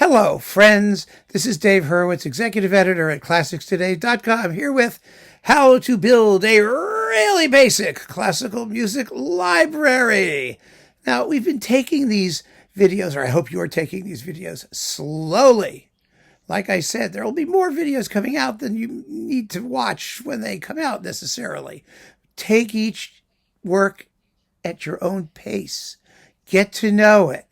Hello, friends. This is Dave Hurwitz, executive editor at ClassicsToday.com, here with how to build a really basic classical music library. Now, we've been taking these videos, or I hope you're taking these videos slowly. Like I said, there will be more videos coming out than you need to watch when they come out necessarily. Take each work at your own pace. Get to know it.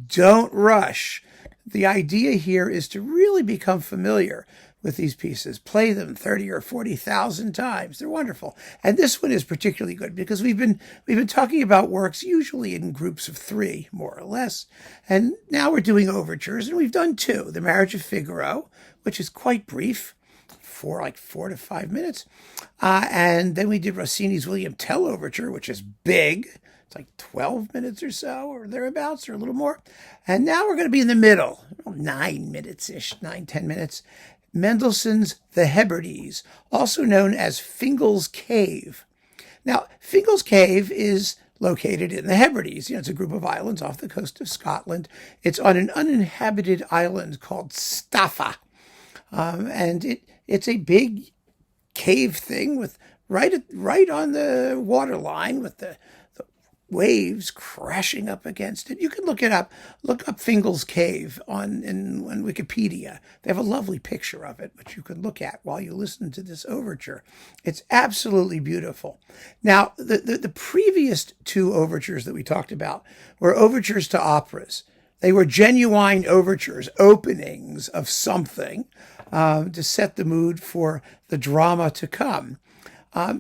Don't rush. The idea here is to really become familiar with these pieces. Play them 30 or 40,000 times. They're wonderful. And this one is particularly good because we've been talking about works usually in groups of three, more or less. And now we're doing overtures, and we've done two. The Marriage of Figaro, which is quite brief, 4 to 5 minutes. And then we did Rossini's William Tell Overture, which is big. It's like 12 minutes or so, or thereabouts, or a little more. And now we're going to be in the middle, 9 minutes-ish, 10 minutes. Mendelssohn's The Hebrides, also known as Fingal's Cave. Now, Fingal's Cave is located in the Hebrides. It's a group of islands off the coast of Scotland. It's on an uninhabited island called Staffa. And it's a big cave thing with right on the waterline with the waves crashing up against it. You can look it up. Look up Fingal's Cave on Wikipedia. They have a lovely picture of it, which you can look at while you listen to this overture. It's absolutely beautiful. Now, the previous two overtures that we talked about were overtures to operas. They were genuine overtures, openings of something to set the mood for the drama to come.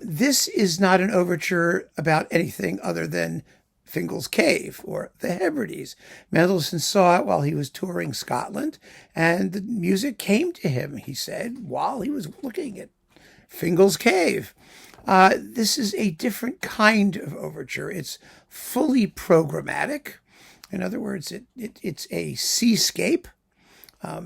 This is not an overture about anything other than Fingal's Cave or the Hebrides. Mendelssohn saw it while he was touring Scotland, and the music came to him, he said, while he was looking at Fingal's Cave. This is a different kind of overture. It's fully programmatic. In other words, it's a seascape.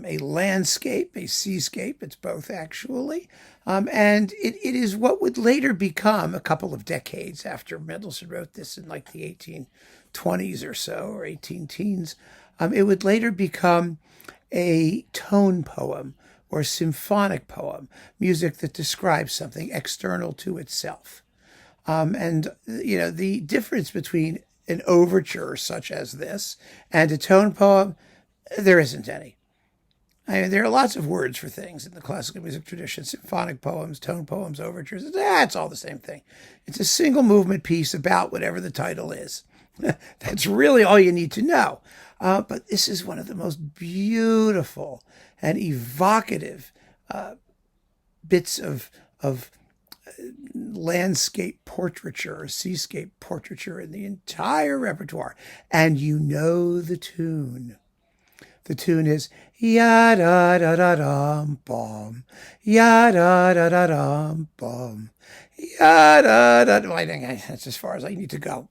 A landscape, a seascape, it's both actually. And it is what would later become, a couple of decades after Mendelssohn wrote this in like the 1820s or so, or 18 teens, it would later become a tone poem or symphonic poem, music that describes something external to itself. The difference between an overture such as this and a tone poem, there isn't any. There are lots of words for things in the classical music tradition: symphonic poems, tone poems, overtures. It's all the same thing. It's a single movement piece about whatever the title is. That's really all you need to know. But this is one of the most beautiful and evocative bits of landscape portraiture or seascape portraiture in the entire repertoire. And you know the tune. The tune is ya-da-da-da-dum-bum, ya-da-da-da-dum-bum, ya-da-da-da. Well, that's as far as I need to go.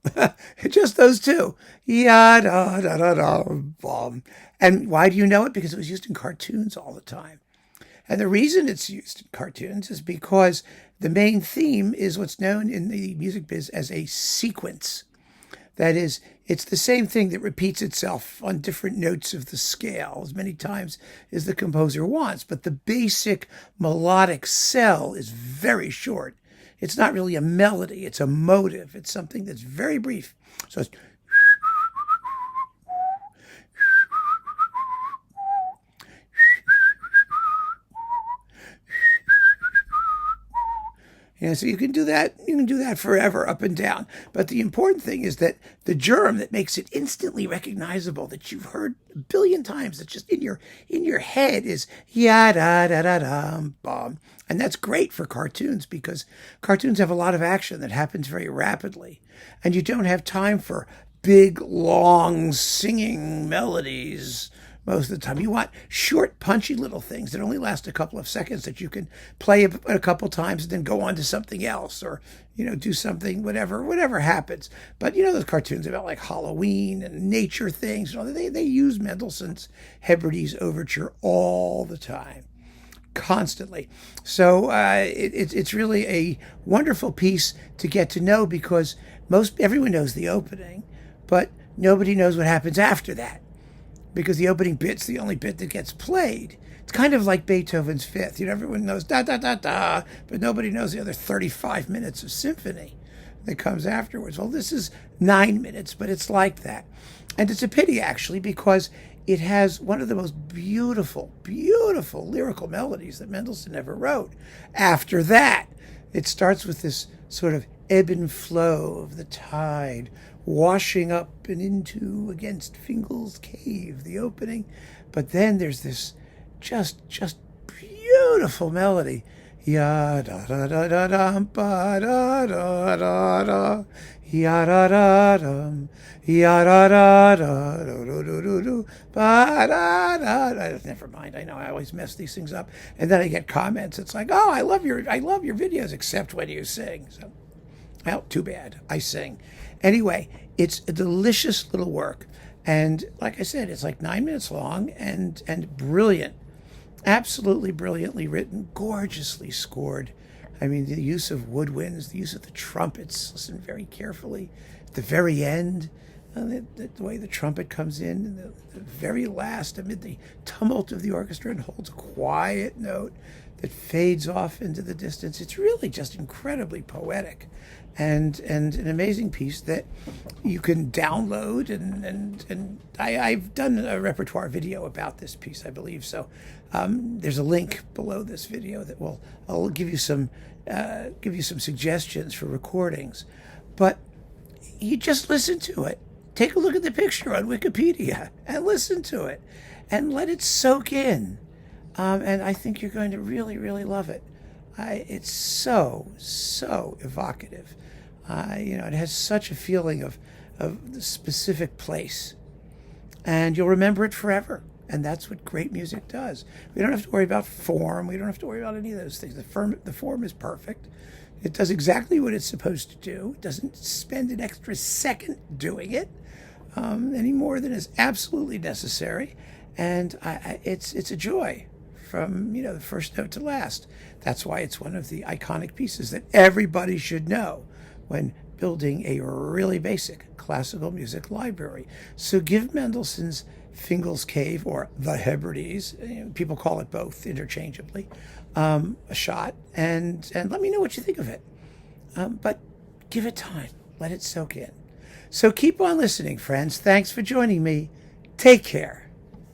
Just those two. Ya-da-da-da-dum-bum. And why do you know it? Because it was used in cartoons all the time. And the reason it's used in cartoons is because the main theme is what's known in the music biz as a sequence. That is, it's the same thing that repeats itself on different notes of the scale as many times as the composer wants, but the basic melodic cell is very short. It's not really a melody, it's a motive. It's something that's very brief. So it's so you can do that. You can do that forever, up and down. But the important thing is that the germ that makes it instantly recognizable, that you've heard a billion times, that's just in your head, is ya da da da dum bum. And that's great for cartoons because cartoons have a lot of action that happens very rapidly, and you don't have time for big, long singing melodies. Most of the time, you want short, punchy little things that only last a couple of seconds that you can play a couple times and then go on to something else, or do something, whatever happens. But those cartoons about like Halloween and nature things, they use Mendelssohn's Hebrides Overture all the time, constantly. So it's really a wonderful piece to get to know because everyone knows the opening, but nobody knows what happens after that. because the opening bit's the only bit that gets played. It's kind of like Beethoven's Fifth. Everyone knows da da da da, but nobody knows the other 35 minutes of symphony that comes afterwards. Well, this is 9 minutes, but it's like that. And it's a pity, actually, because it has one of the most beautiful, beautiful lyrical melodies that Mendelssohn ever wrote. After that, it starts with this sort of ebb and flow of the tide washing up and into against Fingal's cave, the opening. But then there's this just beautiful melody. Ya da da da da dum ba da da da da. Ya da da dum. Ya da da da do do do do ba da da. Never mind. I know I always mess these things up, and then I get comments. It's like, oh, I love your videos, except when you sing. So, well, too bad. I sing. Anyway, it's a delicious little work, and like I said, it's like 9 minutes long and brilliant. Absolutely brilliantly written, gorgeously scored. I mean, the use of woodwinds, the use of the trumpets, listen very carefully. At the very end, the way the trumpet comes in, the very last, amid the tumult of the orchestra, and holds a quiet note that fades off into the distance. It's really just incredibly poetic, and an amazing piece that you can download. And I've done a repertoire video about this piece, I believe. So there's a link below this video that I'll give you some suggestions for recordings. But you just listen to it. Take a look at the picture on Wikipedia and listen to it, and let it soak in. And I think you're going to really, really love it. It's so evocative. It has such a feeling of the specific place, and you'll remember it forever. And that's what great music does. We don't have to worry about form. We don't have to worry about any of those things. The form is perfect. It does exactly what it's supposed to do. It doesn't spend an extra second doing it any more than is absolutely necessary. And it's a joy from the first note to last. That's why it's one of the iconic pieces that everybody should know when building a really basic classical music library. So give Mendelssohn's Fingal's Cave, or the Hebrides, people call it both interchangeably, a shot, and let me know what you think of it. But give it time. Let it soak in. So keep on listening, friends. Thanks for joining me. Take care.